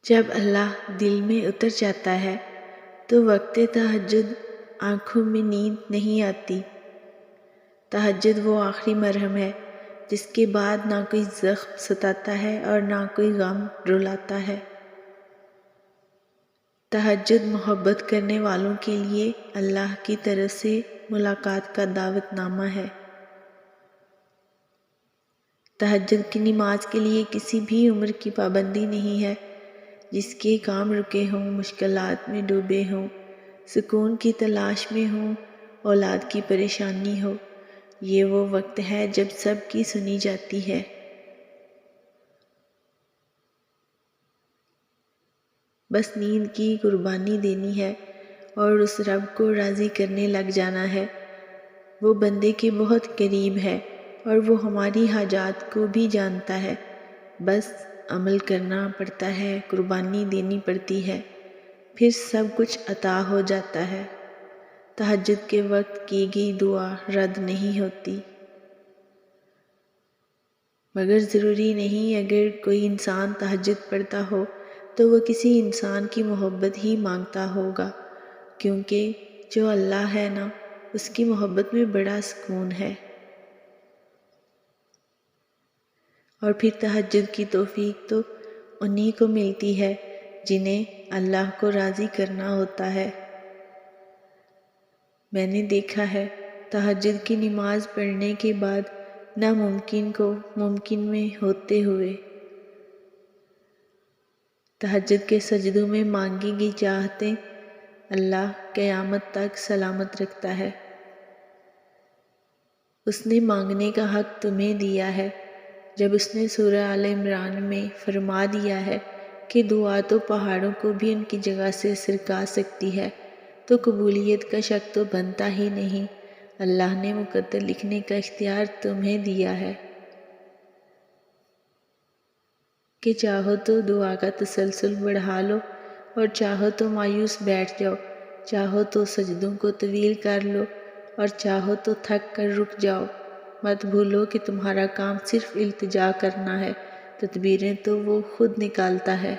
جب اللہ دل میں اتر جاتا ہے تو وقت تہجد آنکھوں میں نیند نہیں آتی۔ تہجد وہ آخری مرہم ہے جس کے بعد نہ کوئی زخم ستاتا ہے اور نہ کوئی غم رلاتا ہے۔ تہجد محبت کرنے والوں کے لیے اللہ کی طرف سے ملاقات کا دعوت نامہ ہے۔ تہجد کی نماز کے لیے کسی بھی عمر کی پابندی نہیں ہے۔ جس کے کام رکے ہوں، مشکلات میں ڈوبے ہوں، سکون کی تلاش میں ہوں، اولاد کی پریشانی ہو، یہ وہ وقت ہے جب سب کی سنی جاتی ہے۔ بس نیند کی قربانی دینی ہے اور اس رب کو راضی کرنے لگ جانا ہے۔ وہ بندے کے بہت قریب ہے اور وہ ہماری حاجات کو بھی جانتا ہے۔ بس عمل کرنا پڑتا ہے، قربانی دینی پڑتی ہے، پھر سب کچھ عطا ہو جاتا ہے۔ تہجد کے وقت کی گئی دعا رد نہیں ہوتی، مگر ضروری نہیں اگر کوئی انسان تہجد پڑھتا ہو تو وہ کسی انسان کی محبت ہی مانگتا ہوگا، کیونکہ جو اللہ ہے نا، اس کی محبت میں بڑا سکون ہے۔ اور پھر تہجد کی توفیق تو انہی کو ملتی ہے جنہیں اللہ کو راضی کرنا ہوتا ہے۔ میں نے دیکھا ہے تہجد کی نماز پڑھنے کے بعد ناممکن کو ممکن میں ہوتے ہوئے تہجد کے سجدوں میں مانگی گئی چاہتیں اللہ قیامت تک سلامت رکھتا ہے۔ اس نے مانگنے کا حق تمہیں دیا ہے۔ جب اس نے سورہ آل عمران میں فرما دیا ہے کہ دعا تو پہاڑوں کو بھی ان کی جگہ سے سرکا سکتی ہے، تو قبولیت کا شک تو بنتا ہی نہیں۔ اللہ نے مقدر لکھنے کا اختیار تمہیں دیا ہے کہ چاہو تو دعا کا تسلسل بڑھا لو اور چاہو تو مایوس بیٹھ جاؤ، چاہو تو سجدوں کو طویل کر لو اور چاہو تو تھک کر رک جاؤ۔ مت بھولو کہ تمہارا کام صرف التجا کرنا ہے، تدبیریں تو وہ خود نکالتا ہے۔